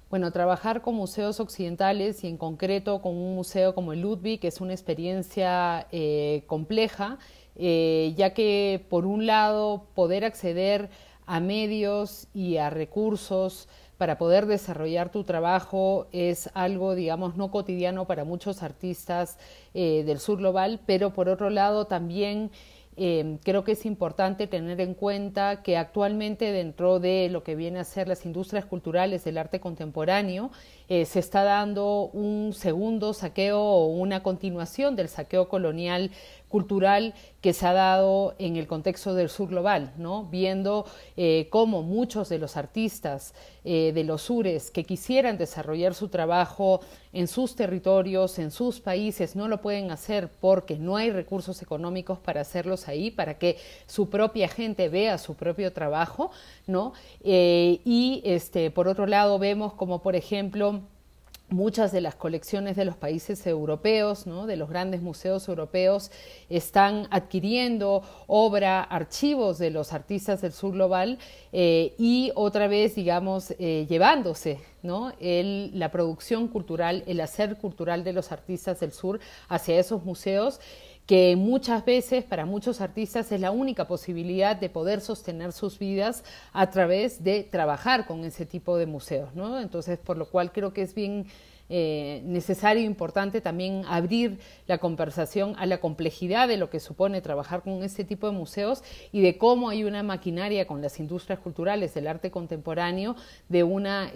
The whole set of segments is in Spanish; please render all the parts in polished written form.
Bueno, trabajar con museos occidentales y en concreto con un museo como el Ludwig es una experiencia compleja, ya que por un lado poder acceder a medios y a recursos para poder desarrollar tu trabajo es algo, digamos, no cotidiano para muchos artistas del sur global, pero por otro lado también creo que es importante tener en cuenta que actualmente dentro de lo que viene a ser las industrias culturales del arte contemporáneo se está dando un segundo saqueo o una continuación del saqueo colonial cultural que se ha dado en el contexto del sur global, ¿no? Viendo cómo muchos de los artistas de los sures que quisieran desarrollar su trabajo en sus territorios, en sus países, no lo pueden hacer porque no hay recursos económicos para hacerlos ahí, para que su propia gente vea su propio trabajo, ¿no? Por otro lado vemos como, por ejemplo, muchas de las colecciones de los países europeos, ¿no? De los grandes museos europeos, están adquiriendo obra, archivos de los artistas del sur global y otra vez, digamos, llevándose, ¿no? La producción cultural, el hacer cultural de los artistas del sur hacia esos museos, que muchas veces para muchos artistas es la única posibilidad de poder sostener sus vidas a través de trabajar con ese tipo de museos, ¿no? Entonces, por lo cual creo que es bien necesario e importante también abrir la conversación a la complejidad de lo que supone trabajar con este tipo de museos y de cómo hay una maquinaria con las industrias culturales del arte contemporáneo de una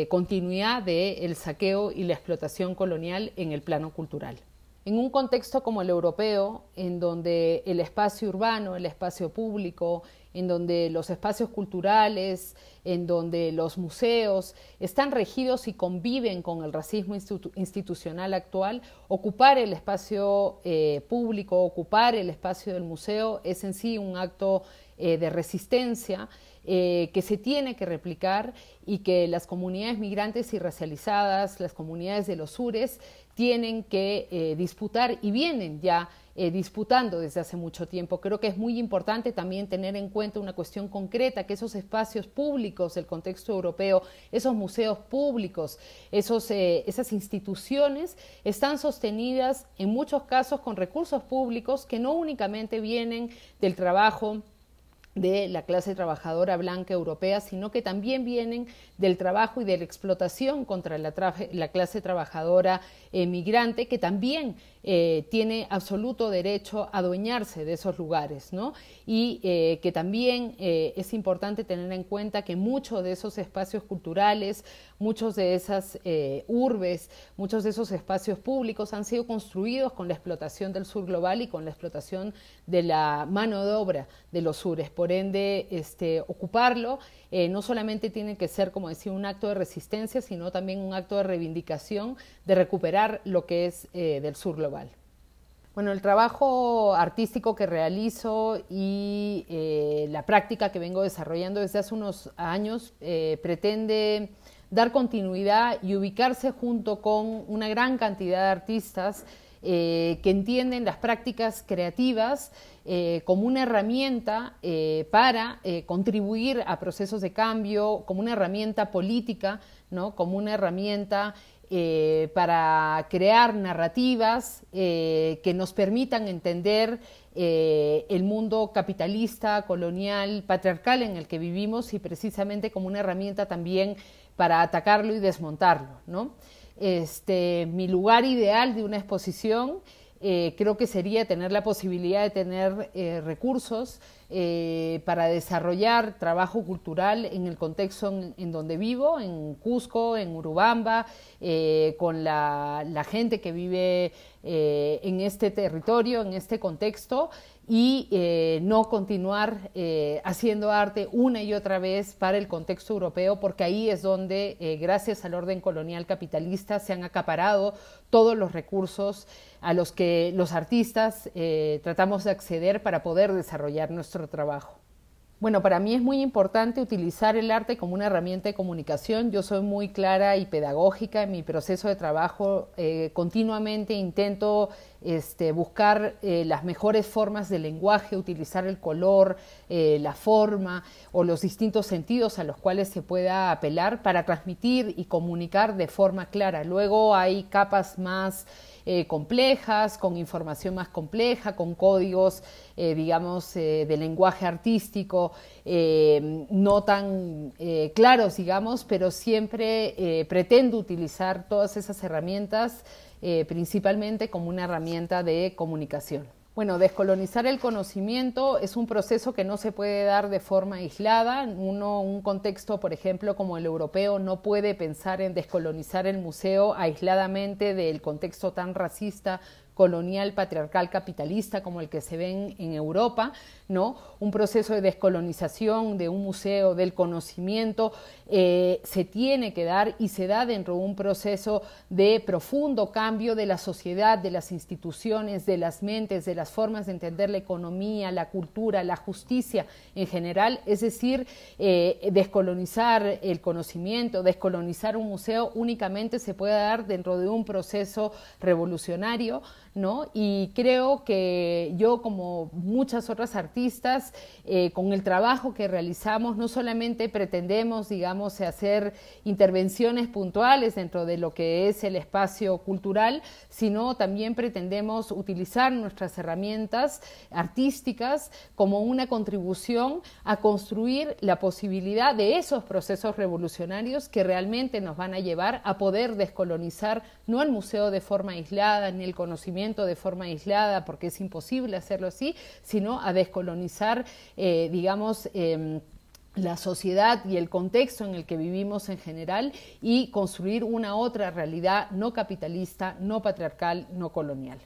continuidad del saqueo y la explotación colonial en el plano cultural. En un contexto como el europeo, en donde el espacio urbano, el espacio público, en donde los espacios culturales, en donde los museos están regidos y conviven con el racismo institucional actual, ocupar el espacio público, ocupar el espacio del museo es en sí un acto de resistencia que se tiene que replicar y que las comunidades migrantes y racializadas, las comunidades de los sures, tienen que disputar y vienen ya disputando desde hace mucho tiempo. Creo que es muy importante también tener en cuenta una cuestión concreta, que esos espacios públicos del contexto europeo, esos museos públicos, esas instituciones están sostenidas en muchos casos con recursos públicos que no únicamente vienen del trabajo de la clase trabajadora blanca europea, sino que también vienen del trabajo y de la explotación contra la clase trabajadora migrante, que también tiene absoluto derecho a adueñarse de esos lugares, ¿no? Y que también es importante tener en cuenta que muchos de esos espacios culturales, muchos de esas urbes, muchos de esos espacios públicos han sido construidos con la explotación del sur global y con la explotación de la mano de obra de los sures. Por ende, ocuparlo no solamente tiene que ser, como decía, un acto de resistencia, sino también un acto de reivindicación, de recuperar lo que es del sur global. Bueno, el trabajo artístico que realizo y la práctica que vengo desarrollando desde hace unos años pretende dar continuidad y ubicarse junto con una gran cantidad de artistas que entienden las prácticas creativas como una herramienta para contribuir a procesos de cambio, como una herramienta política, ¿no? Como una herramienta para crear narrativas que nos permitan entender el mundo capitalista, colonial, patriarcal en el que vivimos y precisamente como una herramienta también para atacarlo y desmontarlo, ¿no? Mi lugar ideal de una exposición creo que sería tener la posibilidad de tener recursos para desarrollar trabajo cultural en el contexto en donde vivo, en Cusco, en Urubamba, con la gente que vive en este territorio, en este contexto, y no continuar haciendo arte una y otra vez para el contexto europeo, porque ahí es donde, gracias al orden colonial capitalista, se han acaparado todos los recursos a los que los artistas tratamos de acceder para poder desarrollar nuestro trabajo. Bueno, para mí es muy importante utilizar el arte como una herramienta de comunicación. Yo soy muy clara y pedagógica en mi proceso de trabajo. Continuamente intento buscar las mejores formas de lenguaje, utilizar el color, la forma o los distintos sentidos a los cuales se pueda apelar para transmitir y comunicar de forma clara. Luego hay capas más complejas, con información más compleja, con códigos, digamos, de lenguaje artístico, no tan claros, digamos, pero siempre pretendo utilizar todas esas herramientas principalmente como una herramienta de comunicación. Bueno, descolonizar el conocimiento es un proceso que no se puede dar de forma aislada. Un contexto, por ejemplo, como el europeo, no puede pensar en descolonizar el museo aisladamente del contexto tan racista, colonial, patriarcal, capitalista como el que se ven en Europa, ¿no? Un proceso de descolonización de un museo, del conocimiento, se tiene que dar y se da dentro de un proceso de profundo cambio de la sociedad, de las instituciones, de las mentes, de las formas de entender la economía, la cultura, la justicia en general. Es decir, descolonizar el conocimiento, descolonizar un museo únicamente se puede dar dentro de un proceso revolucionario, ¿no? Y creo que yo, como muchas otras artistas, con el trabajo que realizamos, no solamente pretendemos, digamos, hacer intervenciones puntuales dentro de lo que es el espacio cultural, sino también pretendemos utilizar nuestras herramientas artísticas como una contribución a construir la posibilidad de esos procesos revolucionarios que realmente nos van a llevar a poder descolonizar no el museo de forma aislada, ni el conocimiento de forma aislada, porque es imposible hacerlo así, sino a descolonizar, digamos, la sociedad y el contexto en el que vivimos en general y construir una otra realidad no capitalista, no patriarcal, no colonial.